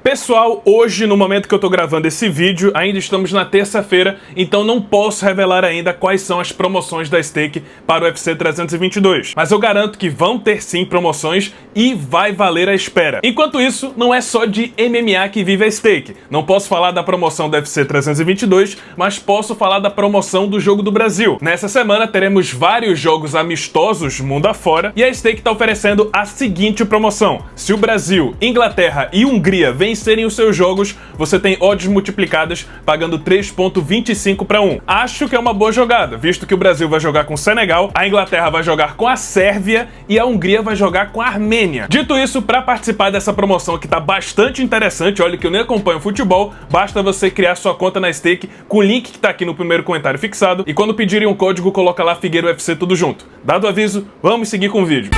Pessoal, hoje, no momento que eu tô gravando esse vídeo, ainda estamos na terça-feira, então não posso revelar ainda quais são as promoções da Stake para o UFC 322. Mas eu garanto que vão ter sim promoções e vai valer a espera. Enquanto isso, não é só de MMA que vive a Stake. Não posso falar da promoção do UFC 322, mas posso falar da promoção do Jogo do Brasil. Nessa semana teremos vários jogos amistosos mundo afora e a Stake tá oferecendo a seguinte promoção. Se o Brasil, Inglaterra e Hungria vencerem os seus jogos, você tem odds multiplicadas pagando 3,25 para 1. Acho que é uma boa jogada, visto que o Brasil vai jogar com o Senegal, a Inglaterra vai jogar com a Sérvia e a Hungria vai jogar com a Armênia. Dito isso, para participar dessa promoção que tá bastante interessante, olha que eu nem acompanho futebol, basta você criar sua conta na Stake com o link que tá aqui no primeiro comentário fixado e quando pedirem um código, coloca lá Figueiro UFC tudo junto. Dado o aviso, vamos seguir com o vídeo.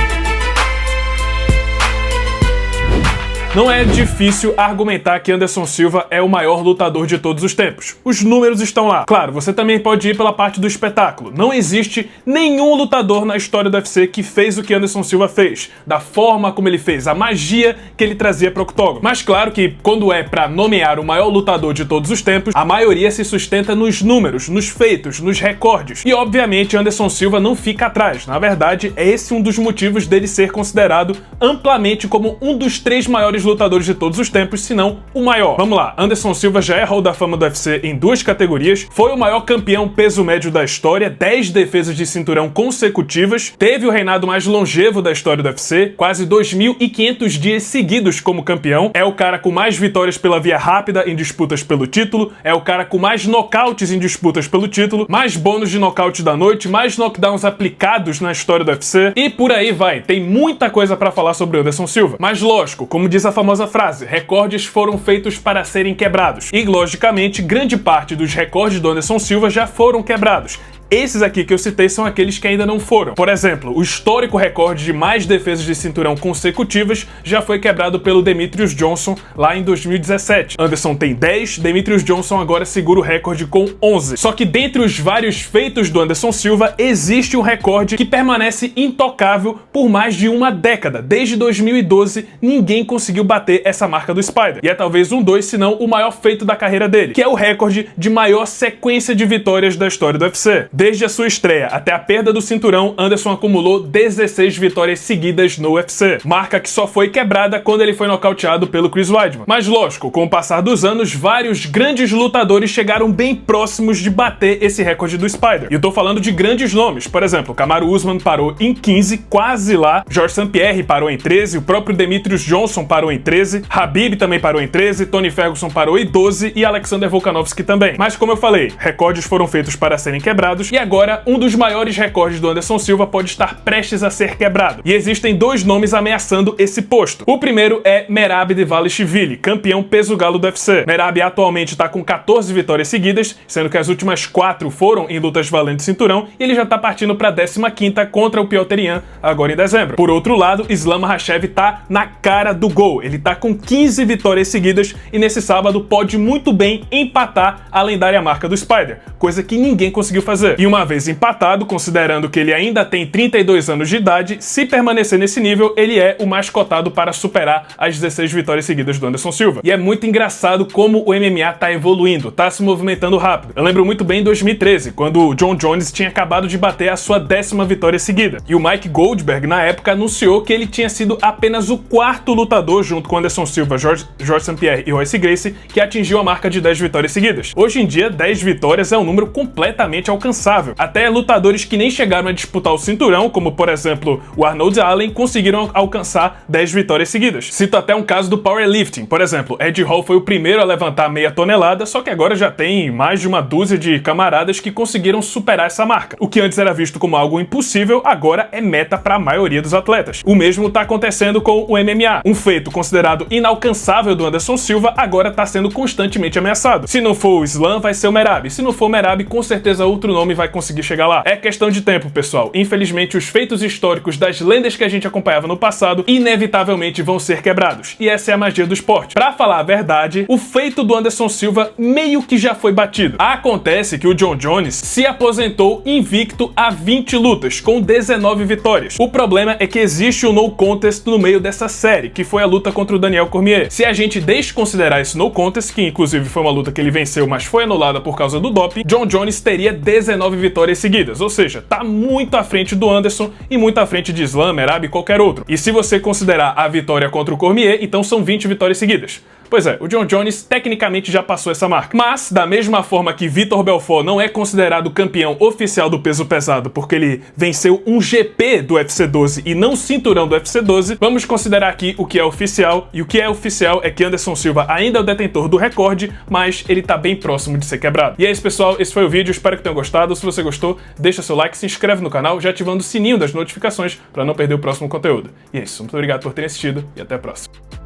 Não é difícil argumentar que Anderson Silva é o maior lutador de todos os tempos. Os números estão lá. Claro, você também pode ir pela parte do espetáculo. Não existe nenhum lutador na história do UFC que fez o que Anderson Silva fez, da forma como ele fez, a magia que ele trazia para o octógono. Mas claro que quando é para nomear o maior lutador de todos os tempos, a maioria se sustenta nos números, nos feitos, nos recordes. E obviamente Anderson Silva não fica atrás. Na verdade, é esse um dos motivos dele ser considerado amplamente como um dos 3 maiores lutadores de todos os tempos, se não o maior. Vamos lá, Anderson Silva já é Hall da Fama do UFC em 2 categorias, foi o maior campeão peso médio da história, 10 defesas de cinturão consecutivas, teve o reinado mais longevo da história do UFC, quase 2.500 dias seguidos como campeão, é o cara com mais vitórias pela via rápida em disputas pelo título, é o cara com mais nocautes em disputas pelo título, mais bônus de nocaute da noite, mais knockdowns aplicados na história do UFC, e por aí vai. Tem muita coisa pra falar sobre Anderson Silva, mas lógico, como diz a famosa frase, recordes foram feitos para serem quebrados. E, logicamente, grande parte dos recordes do Anderson Silva já foram quebrados. Esses aqui que eu citei são aqueles que ainda não foram. Por exemplo, o histórico recorde de mais defesas de cinturão consecutivas já foi quebrado pelo Demetrius Johnson lá em 2017. Anderson tem 10, Demetrius Johnson agora segura o recorde com 11. Só que dentre os vários feitos do Anderson Silva, existe um recorde que permanece intocável por mais de uma década. Desde 2012, ninguém conseguiu bater essa marca do Spider. E é talvez um dos, se não o maior feito da carreira dele, que é o recorde de maior sequência de vitórias da história do UFC. Desde a sua estreia até a perda do cinturão, Anderson acumulou 16 vitórias seguidas no UFC, marca que só foi quebrada quando ele foi nocauteado pelo Chris Weidman. Mas lógico, com o passar dos anos, vários grandes lutadores chegaram bem próximos de bater esse recorde do Spider. E eu tô falando de grandes nomes, por exemplo, Kamaru Usman parou em 15, quase lá, Georges St-Pierre parou em 13, o próprio Demetrius Johnson parou em 13, Khabib também parou em 13, Tony Ferguson parou em 12 e Alexander Volkanovski também. Mas como eu falei, recordes foram feitos para serem quebrados, e agora, um dos maiores recordes do Anderson Silva pode estar prestes a ser quebrado. E existem 2 nomes ameaçando esse posto. O primeiro é Merab Dvalishvili, campeão peso galo do UFC. Merab atualmente está com 14 vitórias seguidas, sendo que as últimas 4 foram em lutas valendo cinturão, e ele já está partindo para a 15ª contra o Petr Yan, agora em dezembro. Por outro lado, Islam Makhachev tá na cara do gol. Ele tá com 15 vitórias seguidas e nesse sábado pode muito bem empatar a lendária marca do Spider, coisa que ninguém conseguiu fazer. E uma vez empatado, considerando que ele ainda tem 32 anos de idade, se permanecer nesse nível, ele é o mais cotado para superar as 16 vitórias seguidas do Anderson Silva. E é muito engraçado como o MMA tá evoluindo, tá se movimentando rápido. Eu lembro muito bem em 2013, quando o John Jones tinha acabado de bater a sua 10ª vitória seguida. E o Mike Goldberg, na época, anunciou que ele tinha sido apenas o 4º lutador, junto com Anderson Silva, Georges St-Pierre e Royce Gracie, que atingiu a marca de 10 vitórias seguidas. Hoje em dia, 10 vitórias é um número completamente alcançável. Até lutadores que nem chegaram a disputar o cinturão, como por exemplo o Arnold Allen, conseguiram alcançar 10 vitórias seguidas. Cito até um caso do powerlifting. Por exemplo, Ed Hall foi o primeiro a levantar meia tonelada, só que agora já tem mais de uma dúzia de camaradas que conseguiram superar essa marca. O que antes era visto como algo impossível, agora é meta para a maioria dos atletas. O mesmo está acontecendo com o MMA. Um feito considerado inalcançável do Anderson Silva agora está sendo constantemente ameaçado. Se não for o Islam, vai ser o Merab. Se não for o Merab, com certeza outro nome nome vai conseguir chegar lá. É questão de tempo, pessoal. Infelizmente, os feitos históricos das lendas que a gente acompanhava no passado inevitavelmente vão ser quebrados. E essa é a magia do esporte. Pra falar a verdade, o feito do Anderson Silva meio que já foi batido. Acontece que o Jon Jones se aposentou invicto a 20 lutas, com 19 vitórias. O problema é que existe um no contest no meio dessa série, que foi a luta contra o Daniel Cormier. Se a gente desconsiderar esse no contest, que inclusive foi uma luta que ele venceu, mas foi anulada por causa do doping, Jon Jones teria 19 vitórias seguidas, ou seja, tá muito à frente do Anderson e muito à frente de Islam, Merab e qualquer outro. E se você considerar a vitória contra o Cormier, então são 20 vitórias seguidas. Pois é, o Jon Jones tecnicamente já passou essa marca. Mas, da mesma forma que Vitor Belfort não é considerado campeão oficial do peso pesado porque ele venceu um GP do UFC 12 e não cinturão do UFC 12, vamos considerar aqui o que é oficial. E o que é oficial é que Anderson Silva ainda é o detentor do recorde, mas ele tá bem próximo de ser quebrado. E é isso, pessoal. Esse foi o vídeo. Espero que tenham gostado. Se você gostou, deixa seu like, se inscreve no canal, já ativando o sininho das notificações para não perder o próximo conteúdo. E é isso. Muito obrigado por terem assistido e até a próxima.